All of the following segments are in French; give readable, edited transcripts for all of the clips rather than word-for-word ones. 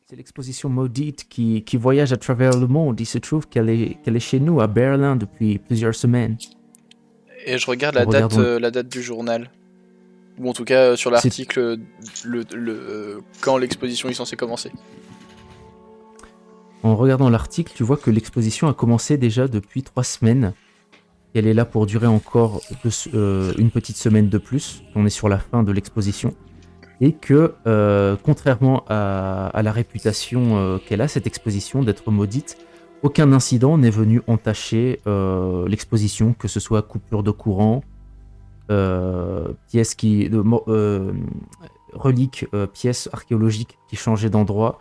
C'est l'exposition maudite qui voyage à travers le monde. Il se trouve qu'elle est chez nous, à Berlin, depuis plusieurs semaines. Et je regarde la date du journal. Ou en tout cas, sur l'article, quand l'exposition est censée commencer. En regardant l'article, tu vois que l'exposition a commencé déjà depuis 3 semaines. Elle est là pour durer encore une petite semaine de plus. On est sur la fin de l'exposition. Et que, contrairement à la réputation qu'elle a, cette exposition d'être maudite, aucun incident n'est venu entacher l'exposition, que ce soit coupure de courant, reliques, pièces archéologiques qui changeaient d'endroit,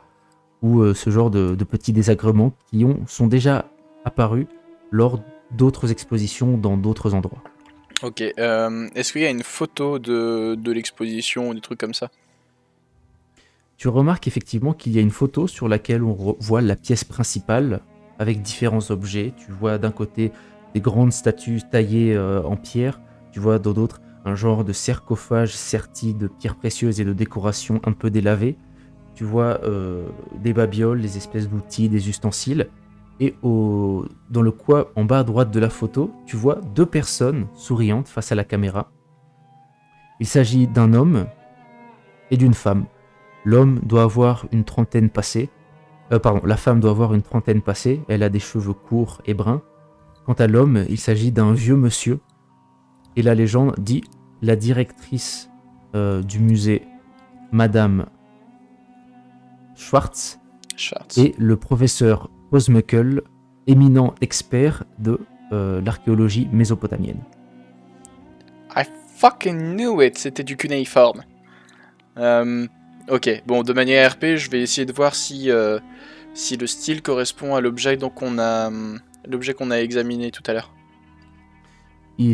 ou ce genre de petits désagréments qui sont déjà apparus lors d'autres expositions dans d'autres endroits. Ok, est-ce qu'il y a une photo de l'exposition ou des trucs comme ça? Tu remarques effectivement qu'il y a une photo sur laquelle on voit la pièce principale avec différents objets. Tu vois d'un côté des grandes statues taillées en pierre, tu vois dans d'autres un genre de sarcophage serti de pierres précieuses et de décorations un peu délavées. Tu vois des babioles, des espèces d'outils, des ustensiles. Et dans le coin en bas à droite de la photo, tu vois 2 personnes souriantes face à la caméra. Il s'agit d'un homme et d'une femme. L'homme doit avoir une trentaine passée. La femme doit avoir une trentaine passée. Elle a des cheveux courts et bruns. Quant à l'homme, il s'agit d'un vieux monsieur. Et la légende dit la directrice du musée, Madame Schwartz, et le professeur Posmeckel, éminent expert de l'archéologie mésopotamienne. I fucking knew it, c'était du cunéiforme. Ok, bon, de manière RP, je vais essayer de voir si le style correspond à l'objet qu'on a examiné tout à l'heure.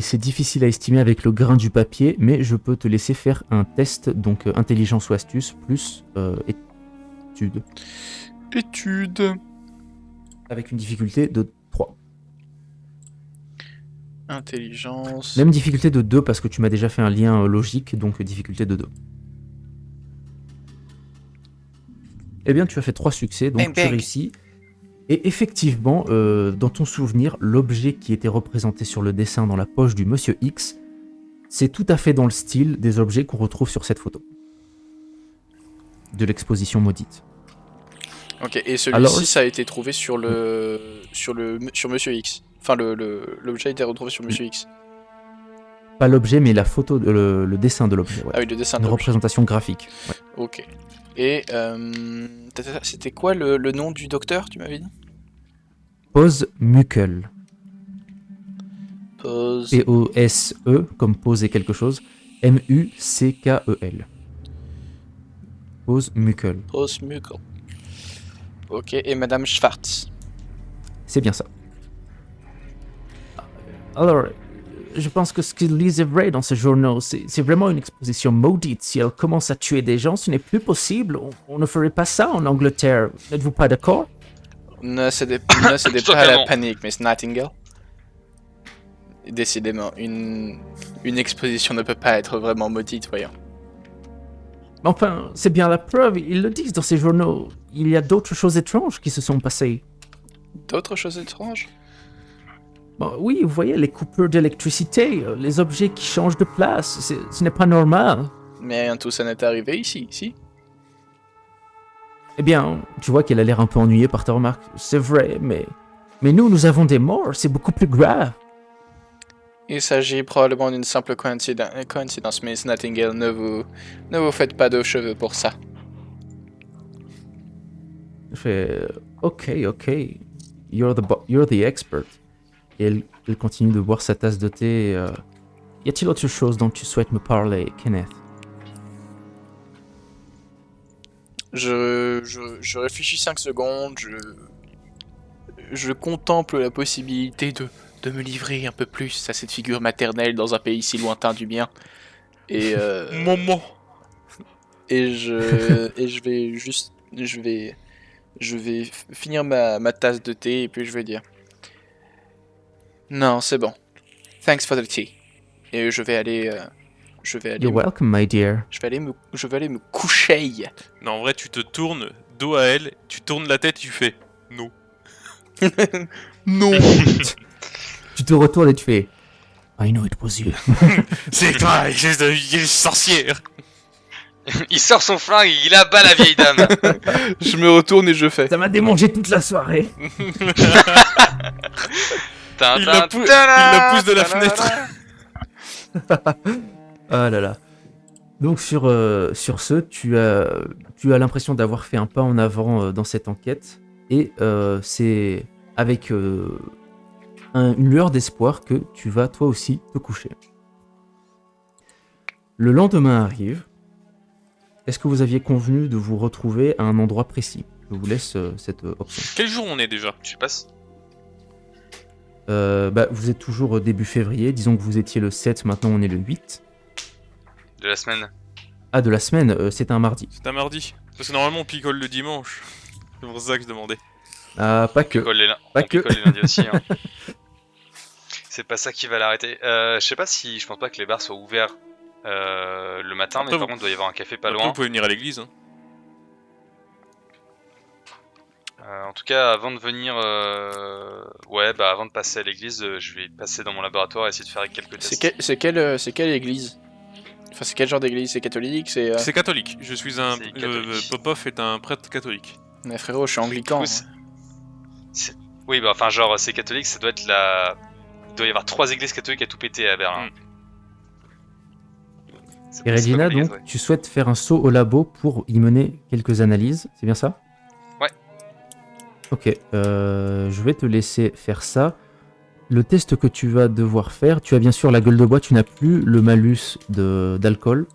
C'est difficile à estimer avec le grain du papier, mais je peux te laisser faire un test, donc intelligence ou astuce, plus étude. Étude. Avec une difficulté de 3. Intelligence. Même difficulté de 2 parce que tu m'as déjà fait un lien logique, donc difficulté de 2. Eh bien, tu as fait 3 succès, donc tu réussis. Et effectivement, dans ton souvenir, l'objet qui était représenté sur le dessin dans la poche du Monsieur X, c'est tout à fait dans le style des objets qu'on retrouve sur cette photo. De l'exposition maudite. Ok, et celui-ci, ça a été trouvé sur Monsieur X. Enfin, l'objet a été retrouvé sur Monsieur X. Pas l'objet, mais la photo, le dessin de l'objet. Ouais. Ah oui, le dessin de l'objet. Une représentation graphique. Ouais. Ok. Et c'était quoi le nom du docteur, tu m'avais dit? Posmeckel. P-O-S-E, comme poser quelque chose. M-U-C-K-E-L. Posmeckel. Posmeckel. Ok, et Madame Schwartz. C'est bien ça. Alors, je pense que ce qu'ils lisent est vrai dans ces journaux. C'est vraiment une exposition maudite. Si elle commence à tuer des gens, ce n'est plus possible. On ne ferait pas ça en Angleterre. N'êtes-vous pas d'accord? Ne cédez pas à la panique, Miss Nightingale. Décidément, une exposition ne peut pas être vraiment maudite, voyons. Enfin, c'est bien la preuve, ils le disent dans ces journaux. Il y a d'autres choses étranges qui se sont passées. D'autres choses étranges? Bon, oui, vous voyez, les coupures d'électricité, les objets qui changent de place, ce n'est pas normal. Mais rien de tout ça n'est arrivé ici, si? Eh bien, tu vois qu'elle a l'air un peu ennuyée par ta remarque. C'est vrai, mais nous avons des morts, c'est beaucoup plus grave. Il s'agit probablement d'une simple coïncidence, Miss Nightingale, ne vous faites pas de cheveux pour ça. Je fais, ok, you're the expert. Et elle continue de boire sa tasse de thé. Y a-t-il autre chose dont tu souhaites me parler, Kenneth? Je réfléchis 5 secondes, je contemple la possibilité de me livrer un peu plus à cette figure maternelle dans un pays si lointain du mien. Et Maman. Et je vais finir ma tasse de thé et puis je vais dire non, c'est bon. Thanks for the tea. Et je vais aller Je vais aller, You're welcome, my dear. je vais aller me coucher. Non, en vrai, tu te tournes dos à elle, tu tournes la tête et tu fais non. Non. Tu te retournes et tu fais I know it was you. C'est toi, espèce de vieille sorcière. Il sort son flingue, il abat la vieille dame. Je me retourne et je fais. Ça m'a démangé toute la soirée. Il la pousse de la fenêtre. Ah là là. Donc sur ce, tu as l'impression d'avoir fait un pas en avant dans cette enquête. Et c'est avec une lueur d'espoir que tu vas toi aussi te coucher. Le lendemain arrive. Est-ce que vous aviez convenu de vous retrouver à un endroit précis? Je vous laisse cette option. Quel jour on est déjà? Tu passes. Vous êtes toujours début février. Disons que vous étiez le 7, maintenant on est le 8. De la semaine. Ah, de la semaine, c'est un mardi. C'est un mardi. Parce que normalement on picole le dimanche. C'est pour ça que je demandais. Ah, pas que. On picole les lundis aussi. Hein. C'est pas ça qui va l'arrêter. Je pense pas que les bars soient ouverts le matin, Après, mais par contre, il doit y avoir un café pas Après, loin. vous pouvez venir à l'église. Hein. En tout cas, avant de venir, avant de passer à l'église, je vais passer dans mon laboratoire et essayer de faire quelques tests. C'est quelle église? Enfin, c'est quel genre d'église? C'est catholique? C'est. C'est catholique. Je suis un. C'est catholique. Popov est un prêtre catholique. Mais frérot, je suis anglican. Du coup, Oui, c'est catholique, ça doit être la. Il doit y avoir 3 églises catholiques à tout péter à Berlin. Et Regina, donc, tu souhaites faire un saut au labo pour y mener quelques analyses, c'est bien ça? Ouais. Ok, je vais te laisser faire ça. Le test que tu vas devoir faire, tu as bien sûr la gueule de bois, tu n'as plus le malus d'alcool.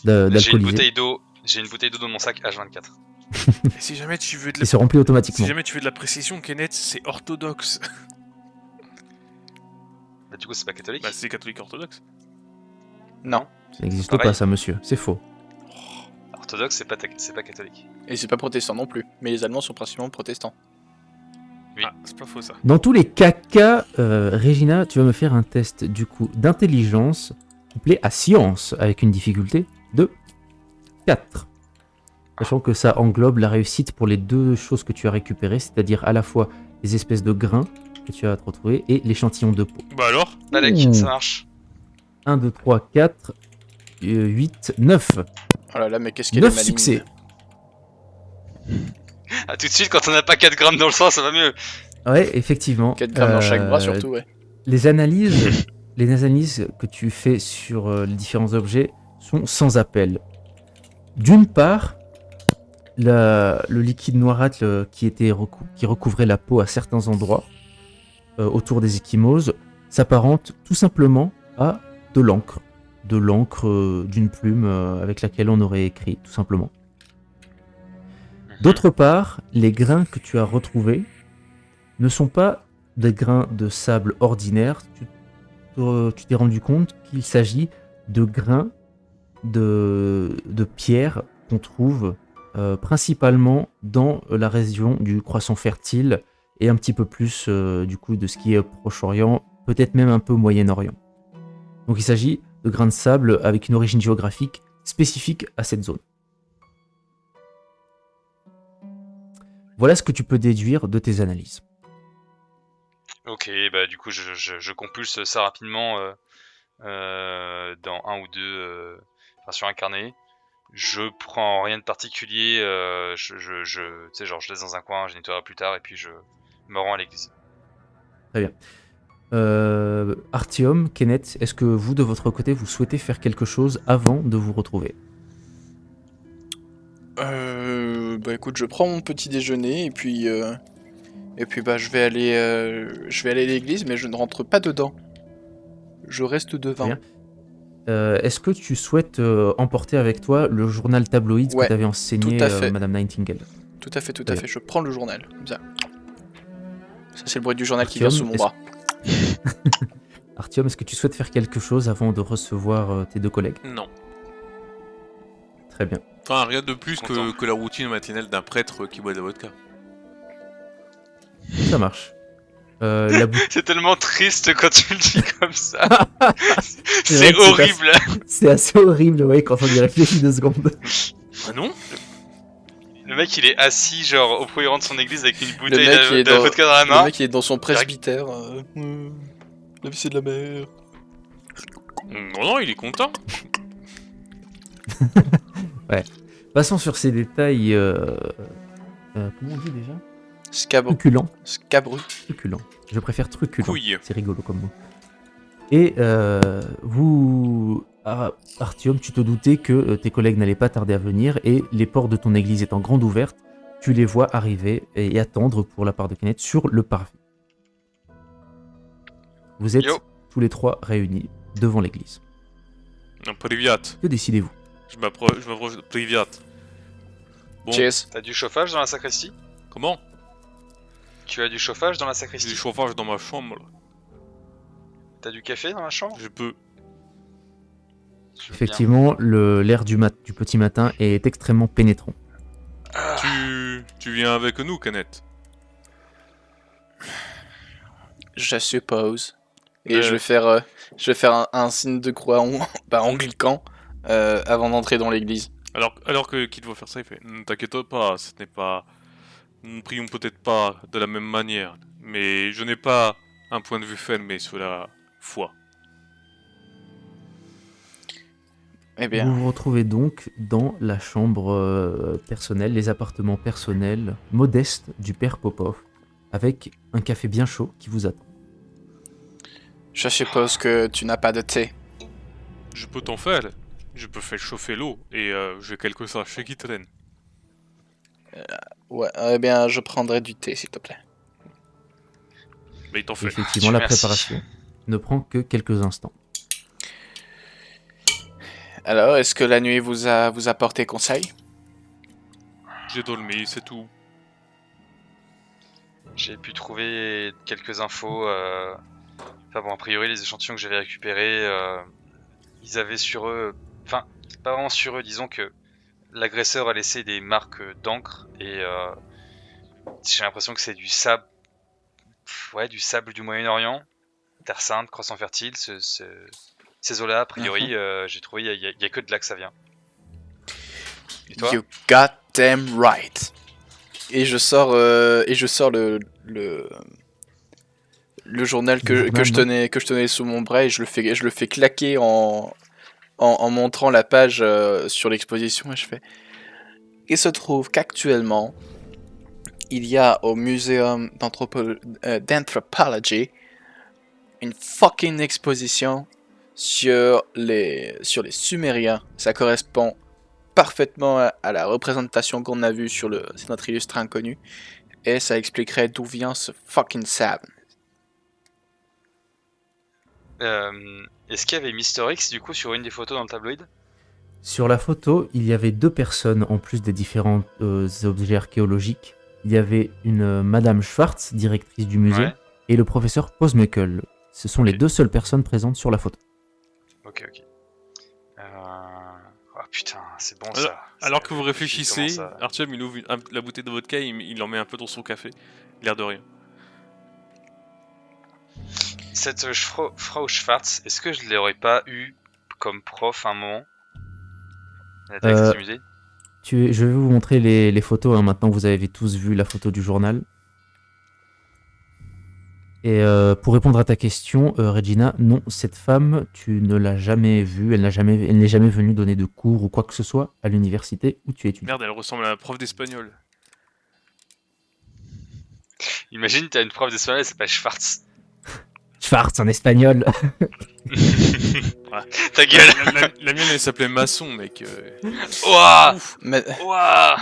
J'ai une bouteille d'eau dans mon sac H24. Et si jamais tu veux de Il se remplit automatiquement. Si jamais tu veux de la précision, Kenneth, c'est orthodoxe. Bah, du coup, c'est pas catholique. Bah, c'est catholique orthodoxe. Non. Ça n'existe Pareil. pas ça, monsieur, c'est faux. Orthodoxe, c'est pas catholique. Et c'est pas protestant non plus. Mais les Allemands sont principalement protestants. Oui. Ah, c'est pas faux ça. Dans tous les cas, Regina, tu vas me faire un test du coup d'intelligence couplé à science avec une difficulté de 4. Sachant que ça englobe la réussite pour les deux choses que tu as récupérées, c'est-à-dire à la fois les espèces de grains que tu as retrouvés et l'échantillon de peau. Bah alors Balek, Ouh. ça marche. 1, 2, 3, 4, 8, 9. Oh là là, mais qu'est-ce qu'elle est 9 maligne. succès. Ah, tout de suite, quand on n'a pas 4 grammes dans le sang, ça va mieux. Ouais, effectivement. 4 grammes dans chaque bras surtout, ouais. Les analyses que tu fais sur les différents objets sont sans appel. D'une part, le liquide noirâtre qui recouvrait la peau à certains endroits autour des ecchymoses s'apparente tout simplement à de l'encre. De l'encre d'une plume avec laquelle on aurait écrit, tout simplement. D'autre part, les grains que tu as retrouvés ne sont pas des grains de sable ordinaires. Tu t'es rendu compte qu'il s'agit de grains de pierre qu'on trouve principalement dans la région du Croissant Fertile et un petit peu plus du coup de ce qui est Proche-Orient, peut-être même un peu Moyen-Orient. Donc il s'agit de grains de sable avec une origine géographique spécifique à cette zone. Voilà ce que tu peux déduire de tes analyses. Ok, bah du coup, je compulse ça rapidement dans un ou deux, sur un carnet. Je prends rien de particulier, tu sais, genre je laisse dans un coin, je nettoierai plus tard et puis je me rends à l'église. Très bien. Artyom, Kenneth, est-ce que vous, de votre côté, vous souhaitez faire quelque chose avant de vous retrouver? Bah écoute, je prends mon petit déjeuner et puis bah je vais aller à l'église, mais je ne rentre pas dedans. Je reste devant. Bien. Est-ce que tu souhaites emporter avec toi le journal tabloïd Ouais, que t'avais enseigné tout à fait. Madame Nightingale? Tout à fait, tout à Très fait. Je prends le journal, comme ça. Ça c'est le bruit du journal qui Artyom, vient sous mon est-ce- bras. Artyom, est-ce que tu souhaites faire quelque chose avant de recevoir tes deux collègues? Non. Très bien. Enfin, rien de plus Content. que la routine matinale d'un prêtre qui boit de la vodka. Ça marche. La boutique. C'est tellement triste quand tu le dis comme ça. C'est vrai C'est que c'est horrible. C'est assez horrible, ouais, quand on y réfléchit 2 secondes. Ah non? Le mec, il est assis, genre, au premier rang de son église avec une bouteille mec, il est de dans- vodka dans la Le main. mec il est dans son presbytère. La vie c'est de la mer. Non, il est content. Passons sur ces détails. Comment on dit déjà? Truculents. Scabru. Truculent. Je préfère truculent. Couille. C'est rigolo comme mot. Et Artyom, tu te doutais que tes collègues n'allaient pas tarder à venir et les portes de ton église étant grandes ouvertes, tu les vois arriver et attendre pour la part de Kenneth sur le parvis. Vous êtes Yo. tous les 3 réunis devant l'église. Non, Privyat. Que décidez-vous? Je m'approche de Privyat. Bon, Cheers. T'as du chauffage dans la sacristie? comment? Tu as du chauffage dans la J'ai sacristie? du chauffage dans ma chambre. T'as du café dans la chambre? Je peux. Je veux bien. Effectivement, l'air du petit matin est extrêmement pénétrant. Ah, Tu viens avec nous, Kenneth. Je suppose. Et je vais faire un signe de croix anglican avant d'entrer dans l'église. Alors que qu'il doit faire ça, il fait ne t'inquiète pas, ce n'est pas. Nous ne prions peut-être pas de la même manière, mais je n'ai pas un point de vue fermé sur la foi. Eh bien, Vous vous retrouvez donc dans la chambre personnelle, les appartements personnels modestes du père Popov, avec un café bien chaud qui vous attend. je suppose que tu n'as pas de thé. Je peux t'en faire. Je peux faire chauffer l'eau et j'ai quelques sachets qui traînent. Ouais, eh bien, je prendrai du thé, s'il te plaît. Mais il t'en fait. Effectivement, la Merci. préparation ne prend que quelques instants. Alors, est-ce que la nuit vous a porté conseil? J'ai dormi, c'est tout. J'ai pu trouver quelques infos. Enfin bon, a priori, les échantillons que j'avais récupérés, ils avaient sur eux... Enfin, pas vraiment sur eux, disons que l'agresseur a laissé des marques d'encre et j'ai l'impression que c'est du sable... Ouais, du sable du Moyen-Orient, Terre Sainte, Croissant Fertile, ces eaux-là, a priori, j'ai trouvé, il y a que de là que ça vient. Et toi? You goddamn right. Et je sors le journal que je tenais sous mon bras et je le fais claquer en montrant la page sur l'exposition et je fais. Il se trouve qu'actuellement il y a au Muséum d'Anthropologie une fucking exposition sur les Sumériens. Ça correspond parfaitement à la représentation qu'on a vue sur c'est notre illustre inconnu. Et ça expliquerait d'où vient ce fucking sable. Est-ce qu'il y avait Mister X du coup sur une des photos dans le tabloïd? Sur la photo, il y avait 2 personnes en plus des différents objets archéologiques. Il y avait une Madame Schwartz, directrice du musée, Ouais. et le professeur Posmekel. Ce sont les 2 seules personnes présentes sur la photo. Ok. Oh putain, c'est bon ça. Alors que vous Je réfléchissez, commence à- Artyom il ouvre la bouteille de vodka et il en met un peu dans son café. L'air de rien. Cette Frau Schwartz, est-ce que je l'aurais pas eu comme prof à un moment? La directrice du musée? Je vais vous montrer les photos. Hein. Maintenant, vous avez tous vu la photo du journal. Et pour répondre à ta question, Regina, non, cette femme, tu ne l'as jamais vue. Elle n'est jamais venue donner de cours ou quoi que ce soit à l'université où tu étudies. Merde, elle ressemble à un prof d'espagnol. Imagine, t'as une prof d'espagnol, elle s'appelle Schwartz. Schwartz en espagnol. Ta gueule! La mienne elle s'appelait Masson, mec. Ouah! Mais Ouah!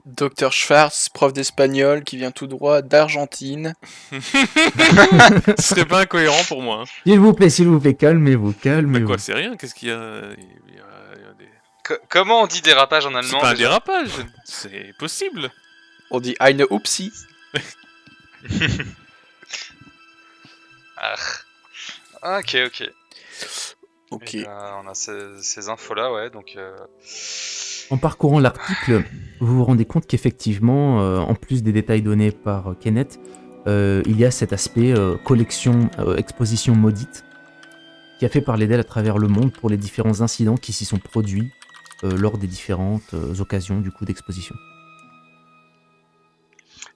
Dr Schwartz, prof d'espagnol qui vient tout droit d'Argentine. Ce serait pas incohérent pour moi. Hein. S'il vous plaît, calmez-vous. Bah quoi, c'est rien, qu'est-ce qu'il y a, il y a des... Comment on dit dérapage en C'est allemand pas un déjà? dérapage, c'est possible. On dit eine Upsi. Ah. Ok. Ok. Et ben, on a ces infos-là, ouais, donc... En parcourant l'article, vous vous rendez compte qu'effectivement, en plus des détails donnés par Kenneth, il y a cet aspect collection, exposition maudite, qui a fait parler d'elle à travers le monde pour les différents incidents qui s'y sont produits lors des différentes occasions du coup d'exposition.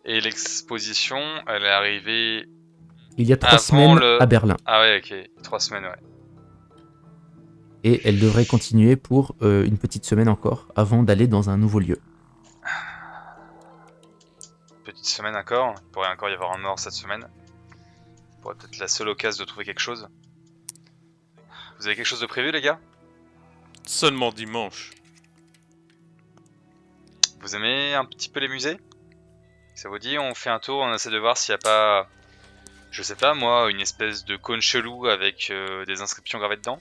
Et l'exposition, elle est arrivée Il y a 3 avant semaines le... à Berlin, Ah ouais, ok, 3 semaines, ouais. et elle devrait continuer pour une petite semaine encore, avant d'aller dans un nouveau lieu. Petite semaine encore, il pourrait encore y avoir un mort cette semaine. Ça pourrait peut-être la seule occasion de trouver quelque chose. Vous avez quelque chose de prévu, les gars? Seulement dimanche. Vous aimez un petit peu les musées? Ça vous dit, on fait un tour, on essaie de voir s'il n'y a pas, je sais pas moi, une espèce de cône chelou avec des inscriptions gravées dedans?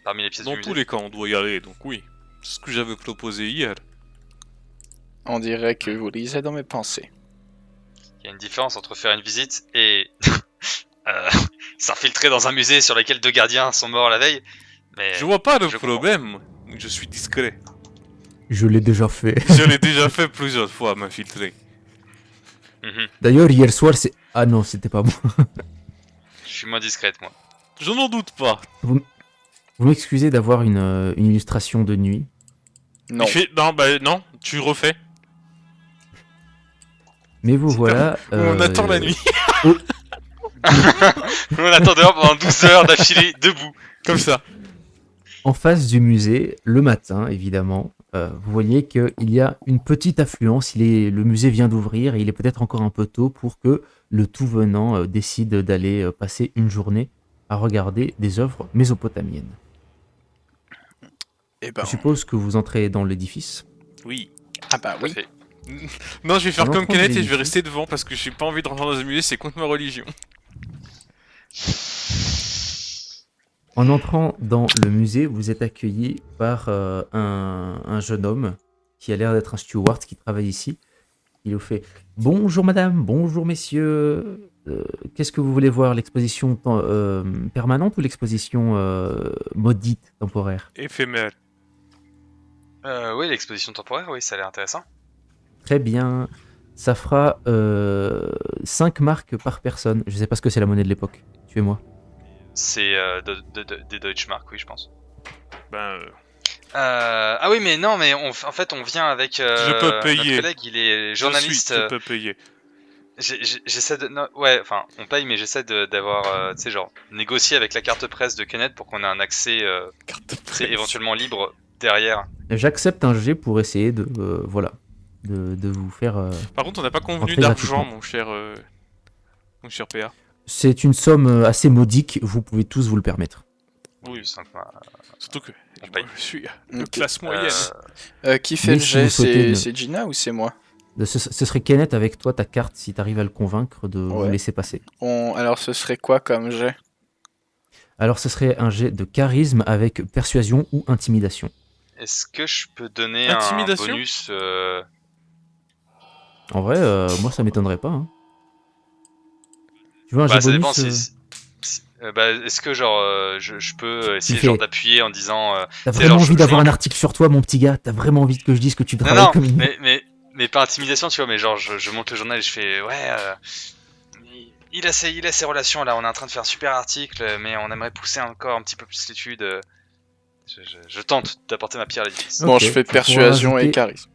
Parmi les pièces Dans du musée. tous les cas, on doit y aller, donc oui. C'est ce que j'avais proposé hier. On dirait que vous lisez dans mes pensées. Il y a une différence entre faire une visite et s'infiltrer dans un musée sur lequel 2 gardiens sont morts la veille. Mais Je vois pas le je problème. Je suis discret. Je l'ai déjà fait. Je l'ai déjà fait plusieurs fois, m'infiltrer. Mhm. D'ailleurs, hier soir, c'est... Ah non, c'était pas moi. Je suis moins discrète, moi. Je n'en doute pas. Vous m'excusez d'avoir une illustration de nuit. Non. Non, tu refais. Mais vous voilà... On attend la nuit. On attend dehors pendant 12 heures d'affilée, debout. Comme ça. En face du musée, le matin, évidemment, vous voyez qu'il y a une petite affluence. Le musée vient d'ouvrir et il est peut-être encore un peu tôt pour que le tout venant décide d'aller passer une journée à regarder des œuvres mésopotamiennes. Eh ben, Je suppose que vous entrez dans l'édifice. Oui. ah bah oui. Parfait. Non, je vais faire On comme entre Kenneth dans et je vais l'édifice. rester devant parce que j'ai pas envie de rentrer dans un musée, c'est contre ma religion. En entrant dans le musée, vous êtes accueilli par un jeune homme qui a l'air d'être un steward qui travaille ici. Il vous fait « Bonjour madame, bonjour messieurs, qu'est-ce que vous voulez voir, l'exposition permanente ou l'exposition maudite, temporaire ?» Éphémère. Oui, l'exposition temporaire, oui, ça a l'air intéressant. Très bien, ça fera 5 marques par personne. Je sais pas ce que c'est la monnaie de l'époque, tuez-moi. C'est des Deutschmark, oui, je pense. Ben, Ah oui, mais non, mais en fait, on vient avec Je peux payer. notre collègue, il est journaliste. je peux payer. J'essaie de... non, ouais, enfin, on paye, mais j'essaie d'avoir, tu sais, genre, négocier avec la carte presse de Kenneth pour qu'on ait un accès, Carte de tu sais, presse. éventuellement libre derrière. J'accepte un jet pour essayer de vous faire... Par contre, on n'a pas convenu Rentrer d'argent, gratuitement. mon cher PA. C'est une somme assez modique, vous pouvez tous vous le permettre. Oui, 5 surtout que On paye. je suis de Ok. classe moyenne. Qui fait Mais le si jet? vous souhaitez une- C'est Gina ou c'est moi? Ce serait Kenneth avec toi, ta carte, si tu arrives à le convaincre de vous Ouais. laisser passer. Alors ce serait quoi comme jet? Alors ce serait un jet de charisme avec persuasion ou intimidation. Est-ce que je peux donner un Intimidation bonus En vrai, moi ça m'étonnerait pas. Hein. Tu veux un Bah, jet ça dépend bonus bah, est-ce que genre je peux essayer fais- genre d'appuyer en disant T'as c'est vraiment genre, envie je d'avoir un vois- article sur toi, mon petit gars. T'as vraiment envie que je dise que tu non travailles non comme une... mais pas intimidation, tu vois, mais genre je monte le journal et je fais ouais il a ses relations là, on est en train de faire un super article mais on aimerait pousser encore un petit peu plus l'étude. Je tente d'apporter ma pierre à l'édifice. Bon, Ok, je fais tu pourras persuasion et rajouter- charisme.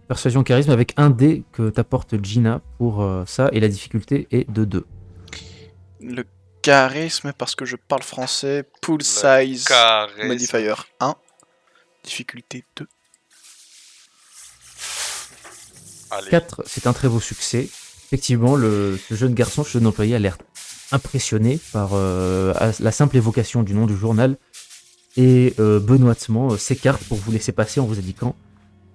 Persuasion, charisme avec un dé que t'apporte Gina pour ça, et la difficulté est de 2. Le charisme, parce que je parle français, pool Le size, charisme. modifier 1, difficulté 2. Allez. 4, c'est un très beau succès. Effectivement, ce jeune garçon, ce jeune employé a l'air impressionné par la simple évocation du nom du journal et benoîtement s'écarte pour vous laisser passer en vous indiquant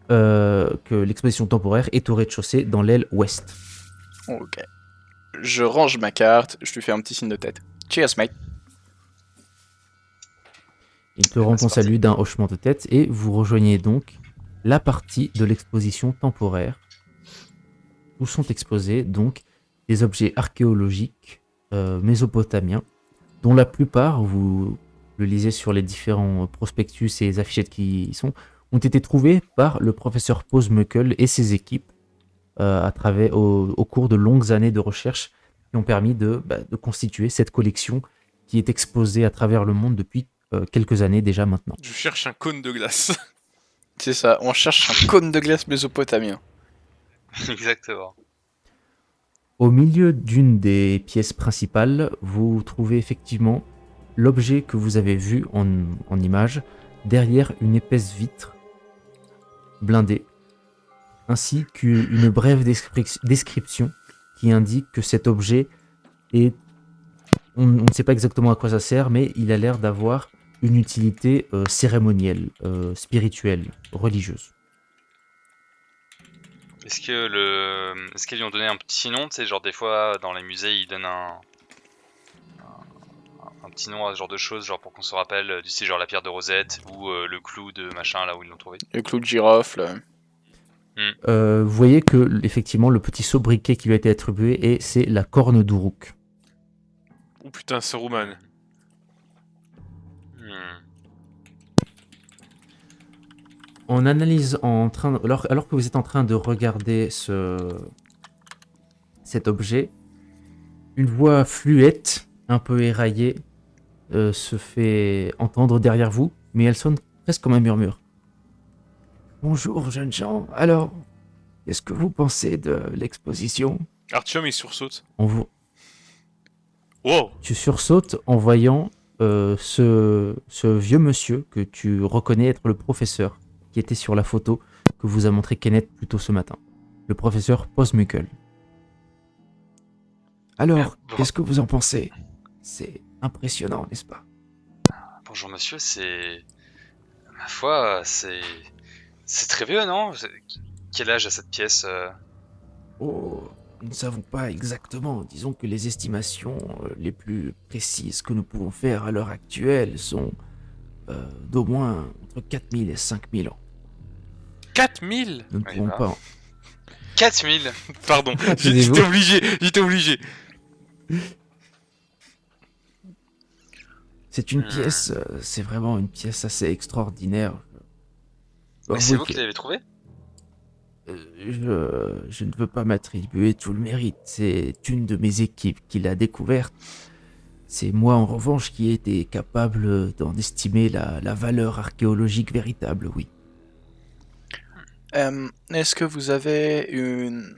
que l'exposition temporaire est au rez-de-chaussée dans l'aile ouest. Ok. Je range ma carte, je lui fais un petit signe de tête. Cheers, mate. Il te rend c'est ton parti. salut d'un hochement de tête et vous rejoignez donc la partie de l'exposition temporaire où sont exposés donc des objets archéologiques mésopotamiens dont la plupart, vous le lisez sur les différents prospectus et les affichettes qui y sont, ont été trouvés par le professeur Pose-Muckle et ses équipes au cours de longues années de recherche qui ont permis de constituer cette collection qui est exposée à travers le monde depuis quelques années déjà maintenant. Je cherche un cône de glace. C'est ça, on cherche un cône de glace mésopotamien. Exactement. Au milieu d'une des pièces principales, vous trouvez effectivement l'objet que vous avez vu en image derrière une épaisse vitre blindée, ainsi qu'une brève description qui indique que cet objet est... On ne sait pas exactement à quoi ça sert, mais il a l'air d'avoir une utilité cérémonielle, spirituelle, religieuse. Est-ce qu'ils lui ont donné un petit nom, tu sais, genre des fois dans les musées ils donnent un petit nom à ce genre de choses, genre pour qu'on se rappelle, tu sais, genre la pierre de Rosette ou le clou de machin là où ils l'ont trouvé. Le clou de girofle. Vous voyez que effectivement le petit sobriquet qui lui a été attribué, c'est la corne d'Uruk. Oh putain, c'est Rouman. On analyse alors que vous êtes en train de regarder cet objet, une voix fluette, un peu éraillée, se fait entendre derrière vous, mais elle sonne presque comme un murmure. Bonjour jeunes gens, alors, qu'est-ce que vous pensez de l'exposition ? Artyom il sursaute. Wow. Tu sursautes en voyant ce vieux monsieur que tu reconnais être le professeur qui était sur la photo que vous a montré Kenneth plus tôt ce matin. Le professeur Posmukel. Alors, qu'est-ce que vous en pensez ? C'est impressionnant, n'est-ce pas ? Bonjour monsieur, ma foi, c'est très vieux, non ? Quel âge a cette pièce ? Oh, nous ne savons pas exactement. Disons que les estimations les plus précises que nous pouvons faire à l'heure actuelle sont d'au moins entre 4000 et 5000 ans. 4000 ? Nous ne pouvons pas... 4000 Pardon, j'étais obligé. C'est une pièce, c'est vraiment une pièce assez extraordinaire. Mais c'est vous qui l'avez trouvée ? Je ne veux pas m'attribuer tout le mérite. C'est une de mes équipes qui l'a découverte. C'est moi, en revanche, qui ai été capable d'en estimer la valeur archéologique véritable, oui. Est-ce que vous avez une...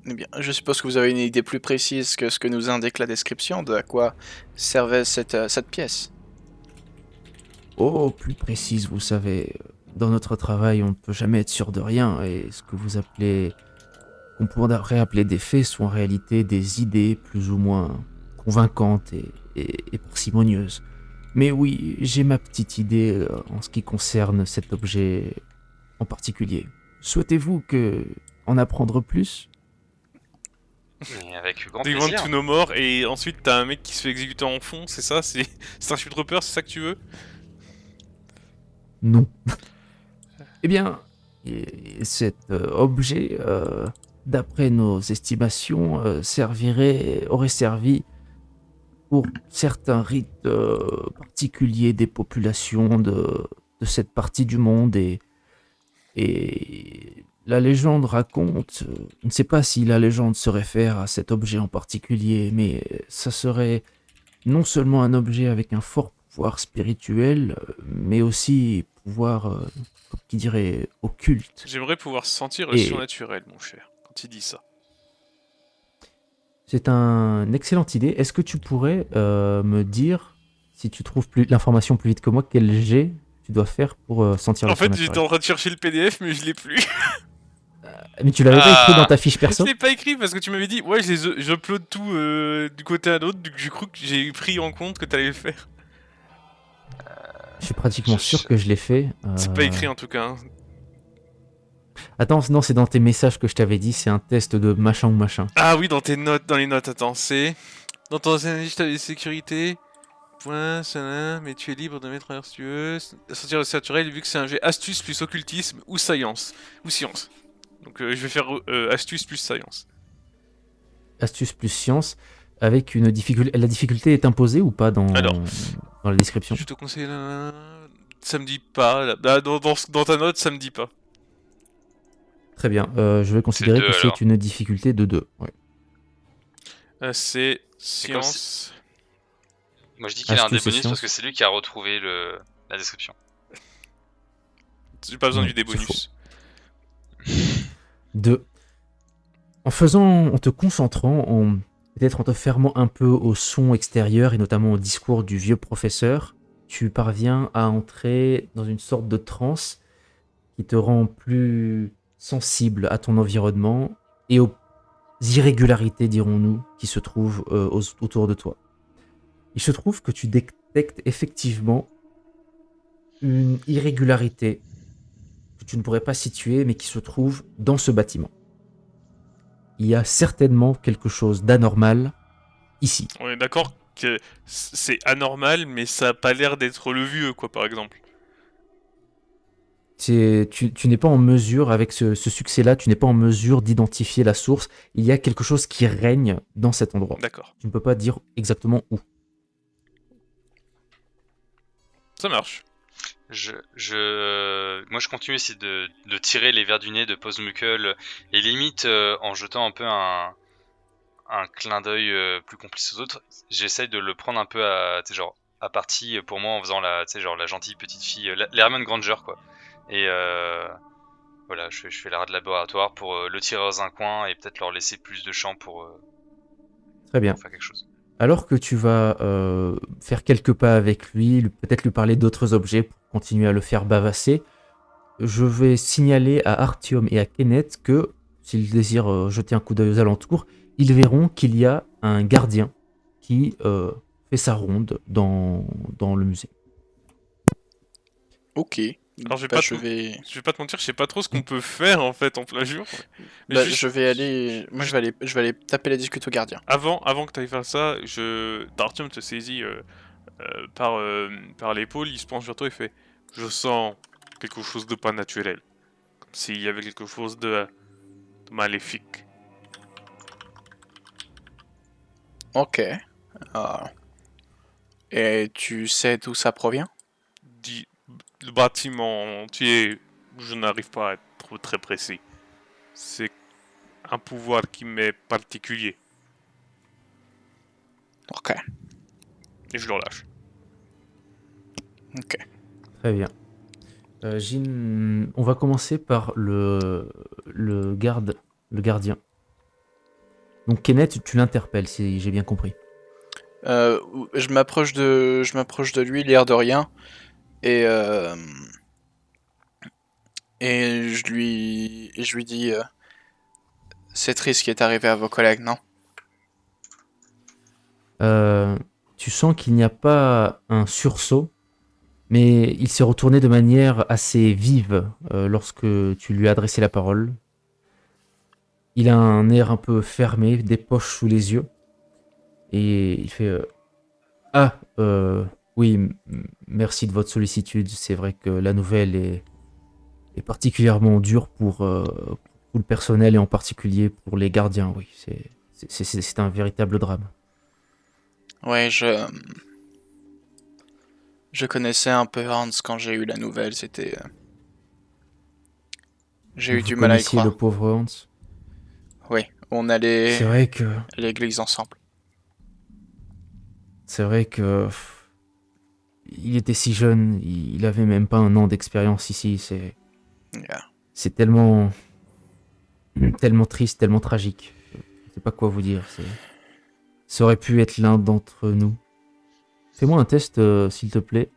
Eh bien, je suppose que vous avez une idée plus précise que ce que nous indique la description de à quoi servait cette pièce. Oh, plus précise, vous savez. Dans notre travail, on ne peut jamais être sûr de rien, et ce que qu'on pourrait appeler des faits sont en réalité des idées plus ou moins convaincantes et parcimonieuses. Mais oui, j'ai ma petite idée en ce qui concerne cet objet en particulier. Souhaitez-vous en apprendre plus ? Mais avec grand Des plaisir. tous nos morts et ensuite t'as un mec qui se fait exécuter en fond, c'est ça ? C'est un Trooper, c'est ça que tu veux ? Non. Eh bien, cet objet, d'après nos estimations, aurait servi pour certains rites particuliers des populations de cette partie du monde et la légende raconte, on ne sait pas si la légende se réfère à cet objet en particulier, mais ça serait non seulement un objet avec un fort pouvoir spirituel, mais aussi pouvoir, qui dirait, occulte. J'aimerais pouvoir sentir le surnaturel, mon cher, quand il dit ça. C'est une excellente idée. Est-ce que tu pourrais me dire, si tu trouves l'information plus vite que moi, quel jet tu dois faire pour sentir le surnaturel ? En fait, j'étais en train de chercher le PDF, mais je l'ai plus. Mais tu l'avais pas écrit dans ta fiche perso ? Je l'ai pas écrit parce que tu m'avais dit, ouais, j'upload tout du côté à l'autre, du coup j'ai cru que j'ai pris en compte que t'allais le faire. Je suis pratiquement sûr que je l'ai fait. C'est pas écrit en tout cas. Hein. Attends, non, c'est dans tes messages que je t'avais dit, c'est un test de machin ou machin. Ah oui, dans les notes, attends, c'est... Dans ton analyse, t'as les sécurités, point, ça, mais tu es libre de mettre ailleurs si tu veux, sentir le naturel, vu que c'est un jet astuce plus occultisme ou science. Donc je vais faire astuce plus science. Astuce plus science, avec une difficulté... La difficulté est imposée ou pas dans la description ? Je te conseille ça me dit pas, dans ta note, ça me dit pas. Très bien. Je vais considérer deux, que alors. c'est une difficulté de 2. Ouais. C'est comme science. Moi je dis qu'il a un Astuce dé et bonus parce science. que c'est lui qui a retrouvé la description. J'ai pas besoin Non, du dé c'est bonus. 2. En te concentrant, peut-être en te fermant un peu au son extérieur et notamment au discours du vieux professeur, tu parviens à entrer dans une sorte de transe qui te rend plus sensible à ton environnement et aux irrégularités, dirons-nous, qui se trouvent autour de toi. Il se trouve que tu détectes effectivement une irrégularité que tu ne pourrais pas situer, mais qui se trouve dans ce bâtiment. Il y a certainement quelque chose d'anormal ici. On est d'accord que c'est anormal, mais ça a pas l'air d'être le vieux, quoi, par exemple. Tu n'es pas en mesure, avec ce succès-là, tu n'es pas en mesure d'identifier la source. Il y a quelque chose qui règne dans cet endroit. D'accord. Tu ne peux pas dire exactement où. Ça marche. Moi je continue à essayer de tirer les vers du nez de Postmuckle et limite en jetant un peu un clin d'œil plus complice aux autres, j'essaye de le prendre un peu à partie pour moi en faisant la gentille petite fille, l'Hermione Granger quoi. Et voilà, je fais la de laboratoire pour le tirer dans un coin et peut-être leur laisser plus de champ pour Très bien. faire quelque chose. Alors que tu vas faire quelques pas avec lui, peut-être lui parler d'autres objets pour continuer à le faire bavasser, je vais signaler à Artyom et à Kenneth que, s'ils désirent jeter un coup d'œil aux alentours, ils verront qu'il y a un gardien qui fait sa ronde dans le musée. Ok. Alors, je vais Bah, pas je te- vais. Je vais pas te mentir, je sais pas trop ce qu'on peut faire en fait en plein jour. Mais Bah, juste- je vais aller. Moi, je vais aller taper la discute au gardien. Avant que tu ailles faire ça, Dartium te saisit par l'épaule, il se penche vers toi et fait je sens quelque chose de pas naturel. Comme s'il y avait quelque chose de maléfique. Ok. Et tu sais d'où ça provient? Le bâtiment entier, je n'arrive pas à être très précis. C'est un pouvoir qui m'est particulier. Ok. Et je le relâche. Ok. Très bien. Jean, on va commencer par le gardien. Donc Kenneth, tu l'interpelles, si j'ai bien compris. Je m'approche de lui, l'air de rien, et je lui dis, c'est triste ce qui est arrivé à vos collègues, non? Tu sens qu'il n'y a pas un sursaut, mais il s'est retourné de manière assez vive lorsque tu lui as adressé la parole. Il a un air un peu fermé, des poches sous les yeux, et il fait Ah, oui, merci de votre sollicitude. C'est vrai que la nouvelle est particulièrement dure pour tout le personnel et en particulier pour les gardiens. Oui, c'est un véritable drame. Ouais, je connaissais un peu Hans quand j'ai eu la nouvelle, c'était... J'ai eu Vous du mal à y connaissiez croire. le pauvre Hans. Oui, on allait C'est vrai que à l'église ensemble. il était si jeune, il avait même pas un an d'expérience ici. Yeah. C'est tellement triste, tellement tragique. Je sais pas quoi vous dire. Ça aurait pu être l'un d'entre nous. Fais-moi un test, s'il te plaît,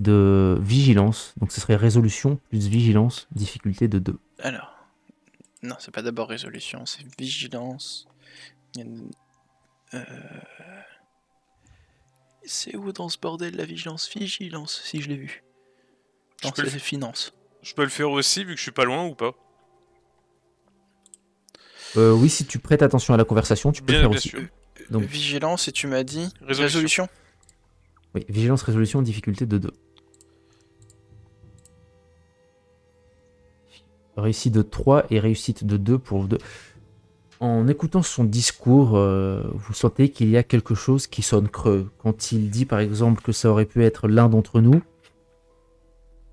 de vigilance. Donc ce serait résolution plus vigilance, difficulté de 2. Alors... Non, c'est pas d'abord résolution, c'est vigilance. C'est où dans ce bordel la vigilance? Vigilance, si je l'ai vu. Non, Je peux c'est finance. Je peux le faire aussi vu que je suis pas loin ou pas? Oui, si tu prêtes attention à la conversation, tu peux le faire aussi. sûr. Donc- Vigilance, et tu m'as dit Résolution. résolution. Oui, vigilance, résolution, difficulté de 2. Réussite de 3 et réussite de 2 pour vous deux. En écoutant son discours, vous sentez qu'il y a quelque chose qui sonne creux. Quand il dit par exemple que ça aurait pu être l'un d'entre nous,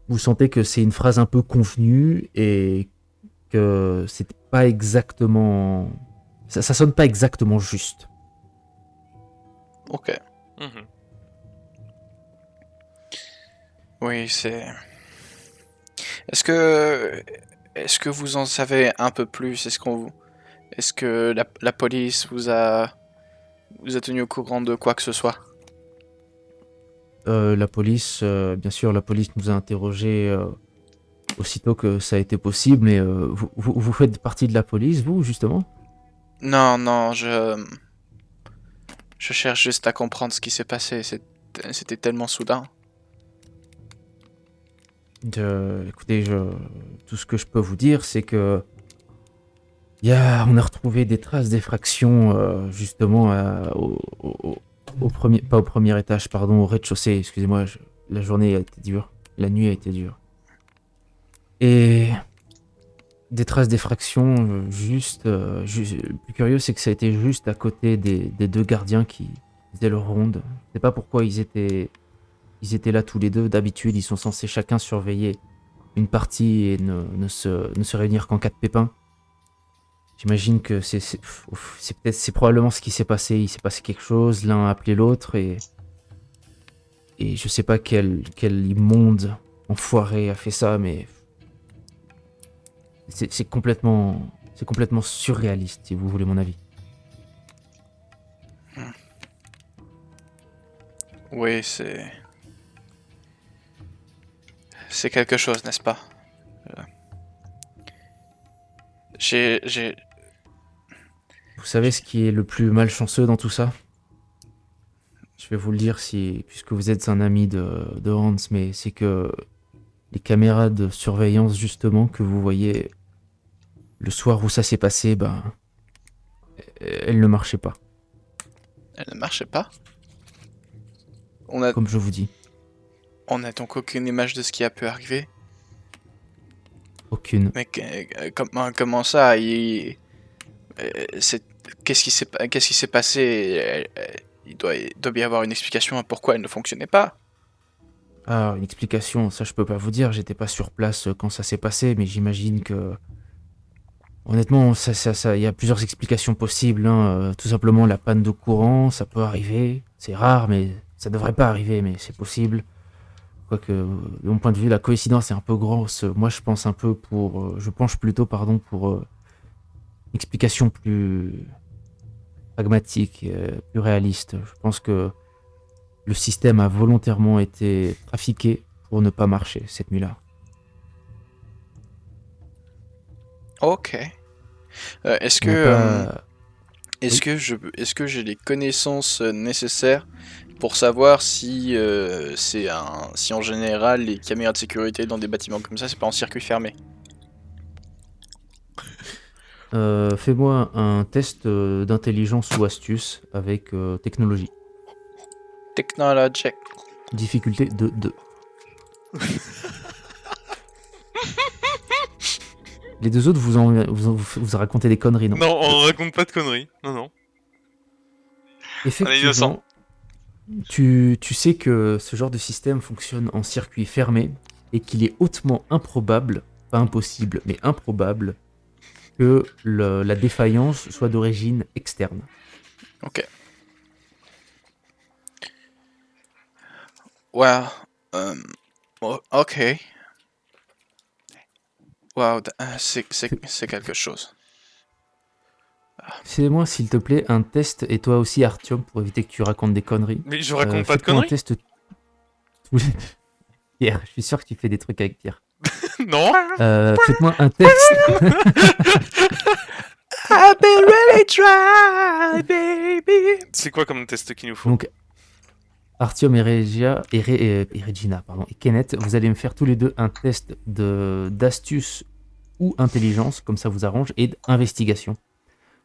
vous sentez que c'est une phrase un peu convenue et que c'est pas exactement... Ça sonne pas exactement juste. Ok. Mhm. Oui, c'est... Est-ce que vous en savez un peu plus? Est-ce que la police vous a tenu au courant de quoi que ce soit? La police, bien sûr, la police nous a interrogés aussitôt que ça a été possible, mais vous faites partie de la police, vous, justement? Non, non, je cherche juste à comprendre ce qui s'est passé. C'était tellement soudain. Écoutez, tout ce que je peux vous dire, c'est que on a retrouvé des traces d'effraction, justement, au premier, pas au premier étage, pardon, au rez-de-chaussée. Excusez-moi, la journée a été dure, la nuit a été dure. Et des traces d'effraction, le plus curieux, c'est que ça a été juste à côté des deux gardiens qui faisaient leur ronde. Je sais pas pourquoi ils étaient là tous les deux. D'habitude, ils sont censés chacun surveiller une partie et ne se réunir qu'en cas de pépin. J'imagine que c'est probablement ce qui s'est passé. Il s'est passé quelque chose, l'un a appelé l'autre et je sais pas quel immonde enfoiré a fait ça, mais c'est complètement surréaliste, si vous voulez mon avis. Oui, c'est quelque chose, n'est-ce pas? J'ai... Vous savez ce qui est le plus malchanceux dans tout ça? Je vais vous le dire puisque vous êtes un ami de Hans, mais c'est que les caméras de surveillance, justement, que vous voyez le soir où ça s'est passé, elles ne marchaient pas, Elle ne marchait pas. comme je vous dis. On n'a donc aucune image de ce qui a pu arriver. Aucune. Mais comment ça? Qu'est-ce qui s'est passé? Il doit bien y avoir une explication à pourquoi elle ne fonctionnait pas. Ah, une explication, ça je peux pas vous dire, j'étais pas sur place quand ça s'est passé, mais j'imagine que... Honnêtement, il y a plusieurs explications possibles, hein. Tout simplement la panne de courant, ça peut arriver, c'est rare, mais ça devrait pas arriver, mais c'est possible. Quoique, de mon point de vue, la coïncidence est un peu grosse. Moi, je penche plutôt, pardon, pour une explication plus pragmatique, plus réaliste. Je pense que le système a volontairement été trafiqué pour ne pas marcher cette nuit-là. Ok. Est-ce On n'a que pas- est-ce que j'ai les connaissances nécessaires pour savoir si si en général les caméras de sécurité dans des bâtiments comme ça c'est pas en circuit fermé? Fais-moi un test d'intelligence ou astuce avec technologie. Technologic. Difficulté de 2. Les deux autres vous racontez des conneries, non? Non, on raconte pas de conneries. Non, non. Effectivement, tu sais que ce genre de système fonctionne en circuit fermé et qu'il est hautement improbable, pas impossible, mais improbable, que la défaillance soit d'origine externe. Ok. Wow. Ok. Wow, c'est quelque chose. Fais-moi, s'il te plaît, un test, et toi aussi, Artyom, pour éviter que tu racontes des conneries. Mais je raconte pas de Fais-moi un conneries. test... Pierre, je suis sûr que tu fais des trucs avec Pierre. Non. Faites-moi un test. I've been really try, baby. C'est quoi comme test qu'il nous faut? Donc, Artyom et Regina, pardon, et Kenneth, vous allez me faire tous les deux un test d'astuce ou intelligence, comme ça vous arrange, et d'investigation.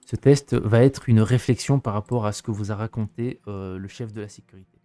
Ce test va être une réflexion par rapport à ce que vous a raconté le chef de la sécurité.